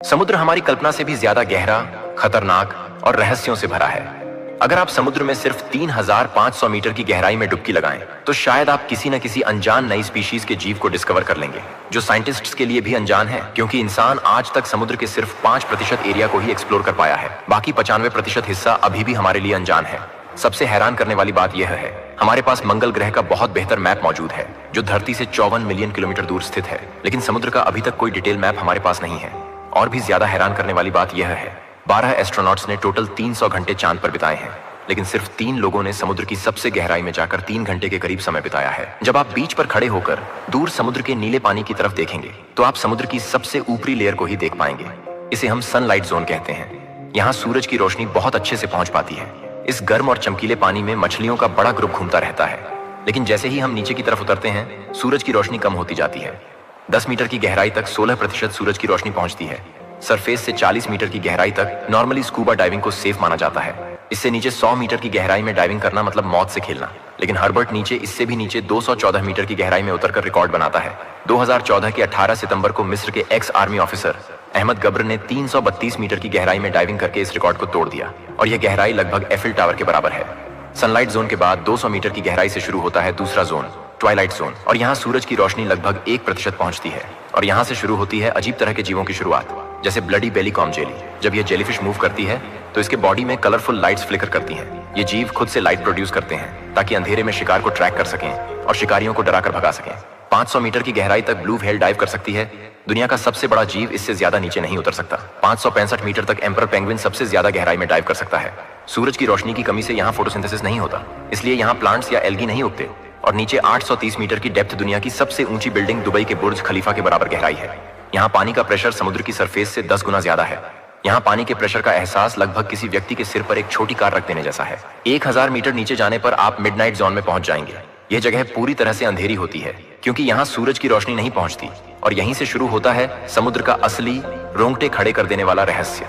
समुद्र हमारी कल्पना से भी ज्यादा गहरा, खतरनाक और रहस्यों से भरा है। अगर आप समुद्र में सिर्फ 3,500 मीटर की गहराई में डुबकी लगाएं, तो शायद आप किसी न किसी अनजान नई स्पीशीज के जीव को डिस्कवर कर लेंगे, जो साइंटिस्ट्स के लिए भी अनजान है, क्योंकि इंसान आज तक समुद्र के सिर्फ 5% एरिया को ही एक्सप्लोर कर पाया है। बाकी 95% हिस्सा अभी भी हमारे लिए अनजान है। सबसे हैरान करने वाली बात यह है, हमारे पास मंगल ग्रह का बहुत बेहतर मैप मौजूद है, जो धरती से 54 मिलियन किलोमीटर दूर स्थित है, लेकिन समुद्र का अभी तक कोई डिटेल मैप हमारे पास नहीं है। और भी ज्यादा हैरान करने वाली बात यह है, 12 एस्ट्रोनॉट्स ने टोटल 300 घंटे चांद पर बिताए हैं, लेकिन सिर्फ 3 लोगों ने समुद्र की सबसे गहराई में जाकर 3 घंटे के करीब समय बिताया है। जब आप बीच पर खड़े होकर दूर समुद्र के नीले पानी की तरफ देखेंगे, तो आप समुद्र की सबसे ऊपरी लेयर को ही देख पाएंगे। इसे हम सनलाइट जोन कहते हैं। यहाँ सूरज की रोशनी बहुत अच्छे से पहुंच पाती है। इस गर्म और चमकीले पानी में मछलियों का बड़ा ग्रुप घूमता रहता है, लेकिन जैसे ही हम नीचे की तरफ उतरते हैं, सूरज की रोशनी कम होती जाती है। 10 मीटर की गहराई तक 16% सूरज की रोशनी पहुंचती है। सरफेस से 40 मीटर की गहराई तक नॉर्मली स्कूबा डाइविंग को सेफ माना जाता है। इससे नीचे 100 मीटर की गहराई में डाइविंग करना मतलब मौत से खेलना। लेकिन हर्बर्ट नीचे इससे भी नीचे 214 मीटर की गहराई में उतरकर रिकॉर्ड बनाता है। 2014 के 18 सितंबर को मिस्र के एक्स आर्मी ऑफिसर अहमद गब्र ने 332 मीटर की गहराई में डाइविंग करके इस रिकॉर्ड को तोड़ दिया, और यह गहराई लगभग एफिल टावर के बराबर है। सनलाइट जोन के बाद 200 मीटर की गहराई से शुरू होता है दूसरा जोन, ट्वाइलाइट जोन, और यहाँ सूरज की रोशनी लगभग 1% पहुंचती है, और यहाँ से शुरू होती है अजीब तरह के जीवों की शुरुआत, जैसे ब्लडी बेली कॉम जेली। जब यह जेलीफिश मूव करती है, तो इसके बॉडी में कलरफुल लाइट्स फ्लिकर करती हैं। ये जीव खुद से लाइट प्रोड्यूस करते हैं, ताकि अंधेरे में शिकार को ट्रैक कर सकें और शिकारियों को डराकर भगा सकें। 500 मीटर की गहराई तक ब्लू व्हेल डाइव कर सकती है। दुनिया का सबसे बड़ा जीव इससे ज्यादा नीचे नहीं उतर सकता। 565 मीटर तक एम्पर पेंगुइन सबसे ज्यादा गहराई में डाइव कर सकता है। सूरज की रोशनी की कमी से यहाँ फोटोसिंथेसिस नहीं होता, इसलिए यहाँ प्लांट्स या एल्गी नहीं उगते। और नीचे 830 मीटर की डेप्थ दुनिया की सबसे ऊंची बिल्डिंग दुबई के बुर्ज खलीफा के बराबर गहराई है। यहाँ पानी का प्रेशर समुद्र की सरफेस से 10 गुना ज्यादा है। यहाँ पानी के प्रेशर का एहसास लगभग किसी व्यक्ति के सिर पर एक छोटी कार रख देने जैसा है। 1000 मीटर नीचे जाने पर आप मिडनाइट जोन में पहुंच जाएंगे। यह जगह पूरी तरह से अंधेरी होती है, क्योंकि यहाँ सूरज की रोशनी नहीं पहुंचती, और यहीं से शुरू होता है समुद्र का असली, रोंगटे खड़े कर देने वाला रहस्य।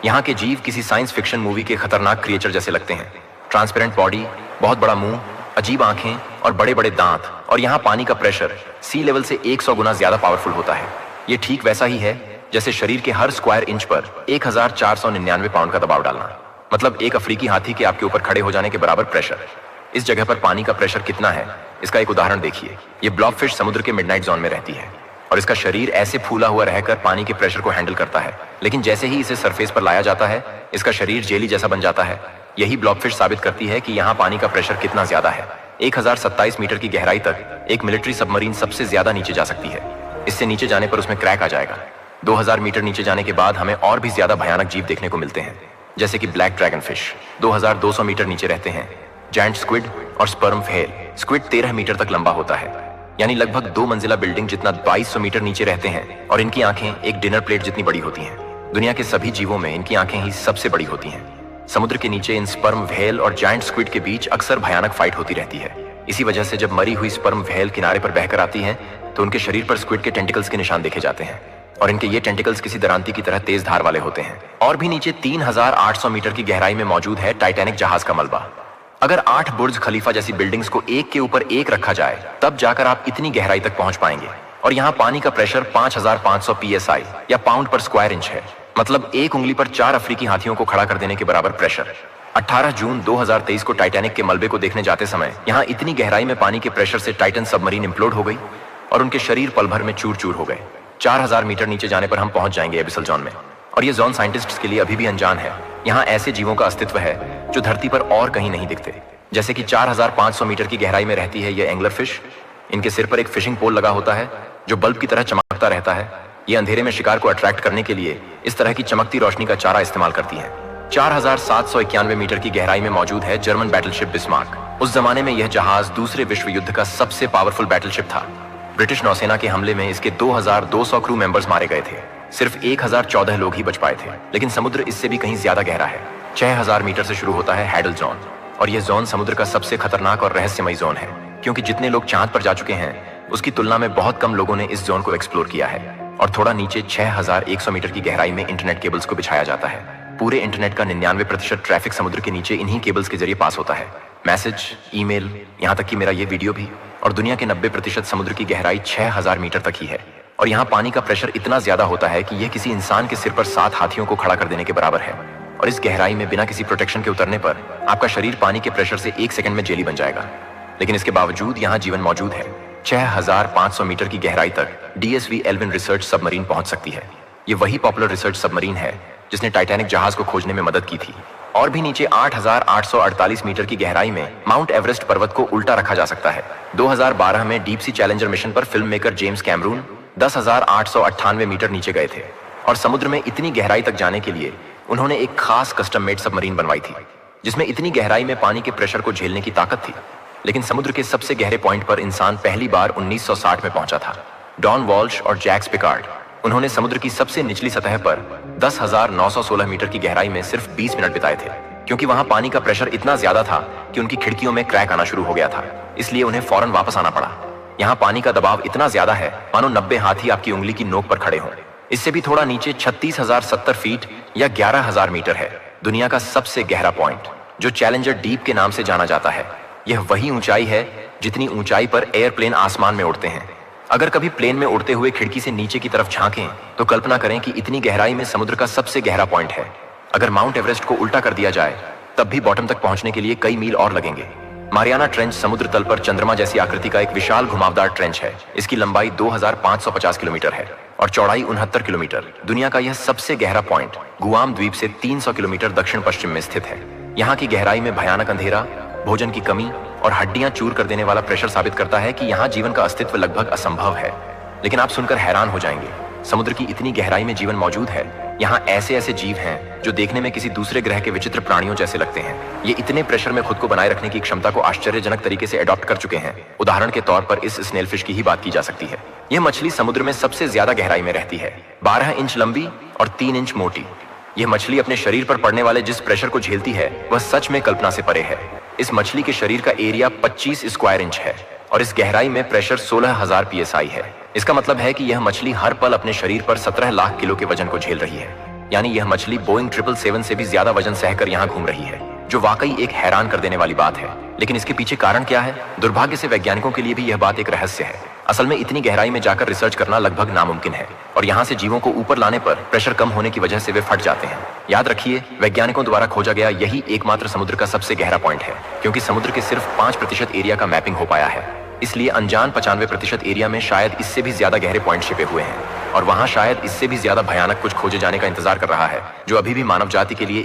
यहाँ के जीव किसी साइंस फिक्शन मूवी के खतरनाक क्रिएचर जैसे लगते हैं। ट्रांसपेरेंट बॉडी, बहुत बड़ा मुंह, अजीब आंखें और बड़े बड़े दांत। और यहाँ पानी का प्रेशर सी लेवल से 100 गुना ज्यादा पावरफुल होता है। ये ठीक वैसा ही है जैसे शरीर के हर स्क्वायर इंच पर 1499 पाउंड का दबाव डालना, मतलब एक अफ्रीकी हाथी के आपके ऊपर खड़े हो जाने के बराबर प्रेशर। इस जगह पर पानी का प्रेशर कितना है, इसका एक उदाहरण देखिए। ये ब्लॉबफिश समुद्र के मिडनाइट जोन में रहती है, और इसका शरीर ऐसे फूला हुआ रहकर पानी के प्रेशर को हैंडल करता है, लेकिन जैसे ही इसे सरफेस पर लाया जाता है, इसका शरीर जेली जैसा बन जाता है। यही ब्लॉबफिश साबित करती है कि यहाँ पानी का प्रेशर कितना ज्यादा है। 1027 मीटर की गहराई तक एक मिलिट्री सबमरीन सबसे ज्यादा नीचे जा सकती है। इससे नीचे जाने पर उसमें क्रैक आ जाएगा। 2000 मीटर नीचे जाने के बाद हमें और भी ज्यादा भयानक जीव देखने को मिलते हैं, जैसे कि ब्लैक ड्रैगन फिश 2200 मीटर नीचे रहते हैं। जायंट स्क्विड और स्पर्म व्हेल। स्क्विड 13 मीटर तक लंबा होता है, यानी लगभग 2 मंजिला बिल्डिंग जितना 2200 मीटर नीचे रहते हैं, और इनकी आंखें एक डिनर प्लेट जितनी बड़ी होती हैं। दुनिया के सभी जीवों में इनकी आंखें ही सबसे बड़ी होती हैं। समुद्र के नीचे इन स्पर्म व्हेल और जायंट स्क्विड के बीच अक्सर भयानक फाइट होती रहती है। इसी वजह से जब मरी हुई स्पर्म व्हेल किनारे पर बहकर आती हैं, तो उनके शरीर पर स्क्विड के टेंटिकल्स के निशान देखे जाते हैं, और इनके ये टेंटिकल्स किसी दरांती की तरह तेज धार वाले होते हैं। और भी नीचे 3800 मीटर की गहराई में मौजूद है टाइटैनिक जहाज का मलबा। अगर 8 बुर्ज खलीफा जैसी बिल्डिंग्स को एक के ऊपर एक रखा जाए, तब जाकर आप इतनी गहराई तक पहुंच पाएंगे। और यहाँ पानी का प्रेशर 5500 psi या पाउंड पर स्क्वायर इंच है, मतलब एक उंगली पर 4 अफ्रीकी हाथियों को खड़ा कर देने के बराबर प्रेशर। 18 जून 2023 को टाइटैनिक के मलबे को देखने जाते समय यहाँ इतनी गहराई में पानी के प्रेशर से टाइटन सबमरीन इम्प्लोड हो गई, और उनके शरीर पल भर में चूर चूर हो गए। 4000 मीटर नीचे जाने पर हम पहुंच जाएंगे एबिसल जोन में, और ये जोन साइंटिस्ट्स के लिए अभी भी अनजान है। यहाँ ऐसे जीवों का अस्तित्व है जो धरती पर और कहीं नहीं दिखते, जैसे कि 4500 मीटर की गहराई में रहती है ये एंगलर फिश। इनके सिर पर एक फिशिंग पोल लगा होता है, जो बल्ब की तरह चमकता रहता है। ये अंधेरे में शिकार को अट्रैक्ट करने के लिए इस तरह की चमकती रोशनी का चारा इस्तेमाल करती हैं। 4791 मीटर की गहराई में मौजूद है जर्मन बैटलशिप बिस्मार्क। उस जमाने में यह जहाज दूसरे विश्व युद्ध का सबसे पावरफुल बैटलशिप था। ब्रिटिश नौसेना के हमले में इसके 2200 क्रू मेंबर्स मारे गए थे। सिर्फ 1014 लोग ही बच पाए थे। लेकिन समुद्र इससे भी कहीं ज्यादा गहरा है। 6000 मीटर से शुरू होता है हैडल जोन, और यह जोन समुद्र का सबसे खतरनाक और रहस्यमय जोन है, क्योंकि जितने लोग चांद पर जा चुके हैं, उसकी तुलना में बहुत कम लोगों ने इस जोन को एक्सप्लोर किया है। और थोड़ा नीचे 6100 मीटर की गहराई में इंटरनेट केबल्स को बिछाया जाता है। पूरे इंटरनेट का 99% ट्रैफिक समुद्र के नीचे इन्हीं केबल्स के जरिए पास होता है। मैसेज, ईमेल, यहाँ तक कि मेरा ये वीडियो भी। और दुनिया के 90% समुद्र की गहराई 6000 मीटर तक ही है। और यहाँ पानी का प्रेशर इतना ज्यादा होता है कि यह किसी इंसान के सिर पर 7 हाथियों को खड़ा कर देने के बराबर है। और इस गहराई में बिना किसी प्रोटेक्शन के उतरने पर आपका शरीर पानी के प्रेशर से 1 सेकंड में जेली बन जाएगा। लेकिन इसके बावजूद यहाँ जीवन मौजूद है। 6500 मीटर की गहराई तक DSV एल्विन रिसर्च सबमरीन पहुंच सकती है। ये वही पॉपुलर रिसर्च सबमरीन है जिसने टाइटैनिक जहाज को खोजने में मदद की थी। और भी नीचे 8848 मीटर की गहराई में माउंट एवरेस्ट पर्वत को उल्टा रखा जा सकता है। 2012 में डीप सी चैलेंजर मिशन पर film maker James Cameron 10,898 metre नीचे गए थे और समुद्र में इतनी गहराई तक जाने के लिए उन्होंने एक खास कस्टम मेड सबमरीन बनवाई थी जिसमें इतनी गहराई में पानी के प्रेशर को झेलने की ताकत थी। लेकिन समुद्र के सबसे गहरे पॉइंट पर इंसान पहली बार 1960 में पहुंचा था। डॉन वॉल्श और जैक्स पिकार्ड, उन्होंने समुद्र की सबसे निचली सतह पर 10,916 मीटर की गहराई में सिर्फ 20 मिनट बिताए थे, क्योंकि वहां पानी का प्रेशर इतना ज्यादा था कि उनकी खिड़कियों में क्रैक आना शुरू हो गया था। इसलिए उन्हें फौरन वापस आना पड़ा। यहाँ पानी का दबाव इतना ज्यादा है मानो 90 हाथी आपकी उंगली की नोक पर खड़े हों। इससे भी थोड़ा नीचे 36,070 फीट या 11,000 मीटर है दुनिया का सबसे गहरा पॉइंट, जो चैलेंजर डीप के नाम से जाना जाता है। यह वही ऊंचाई है जितनी ऊंचाई पर एयरप्लेन आसमान में उड़ते हैं। अगर कभी प्लेन में उड़ते हुए खिड़की से नीचे की तरफ झांकें तो कल्पना करें कि इतनी गहराई में समुद्र का सबसे गहरा पॉइंट है। अगर माउंट एवरेस्ट को उल्टा कर दिया जाए तब भी बॉटम तक पहुंचने के लिए कई मील और लगेंगे। मारियाना ट्रेंच समुद्र तल पर चंद्रमा जैसी आकृति का एक विशाल घुमावदार ट्रेंच है। इसकी लंबाई 2550 किलोमीटर है और चौड़ाई 69 किलोमीटर। दुनिया का यह सबसे गहरा पॉइंट गुआम द्वीप से 300 किलोमीटर दक्षिण पश्चिम में स्थित है। यहाँ की गहराई में भयानक अंधेरा, भोजन की कमी और हड्डियां चूर कर देने वाला प्रेशर साबित करता है कि यहाँ जीवन का अस्तित्व लगभग असंभव है। लेकिन आप सुनकर हैरान हो जाएंगे, समुद्र की इतनी गहराई में जीवन मौजूद है। यहाँ ऐसे ऐसे जीव हैं जो देखने में किसी दूसरे ग्रह के विचित्र प्राणियों जैसे लगते हैं। ये इतने प्रेशर में खुद को बनाए रखने की क्षमता को आश्चर्यजनक तरीके से अडॉप्ट कर चुके हैं। उदाहरण के तौर पर इस स्नेलफिश की ही बात की जा सकती है। यह मछली समुद्र में सबसे ज्यादा गहराई में रहती है, 12 इंच लंबी और 3 इंच मोटी। यह मछली अपने शरीर पर पड़ने वाले जिस प्रेशर को झेलती है वह सच में कल्पना से परे है। इस मछली के शरीर का एरिया 25 स्क्वायर इंच है और इस गहराई में प्रेशर 16,000 PSI है। इसका मतलब है कि यह मछली हर पल अपने शरीर पर 17 लाख किलो के वजन को झेल रही है। यानी यह मछली बोइंग 777 से भी ज्यादा वजन सहकर यहाँ घूम रही है, जो वाकई एक हैरान कर देने वाली बात है। लेकिन इसके पीछे कारण क्या है? दुर्भाग्य से वैज्ञानिकों के लिए भी यह बात एक रहस्य है। असल में इतनी गहराई में जाकर रिसर्च करना लगभग नामुमकिन है और यहाँ से जीवों को ऊपर लाने पर प्रेशर कम होने की वजह से वे फट जाते हैं। याद रखिए, वैज्ञानिकों द्वारा खोजा गया यही एकमात्र समुद्र का सबसे गहरा पॉइंट है, क्योंकि समुद्र के सिर्फ 5% एरिया का मैपिंग हो पाया है। इसलिए अनजान 95% एरिया में शायद इससे भी ज्यादा गहरे पॉइंट छिपे हुए हैं और वहां शायद इससे भी ज्यादा भयानक कुछ खोजे जाने का इंतजार कर रहा है, जो अभी भी मानव जाति के लिए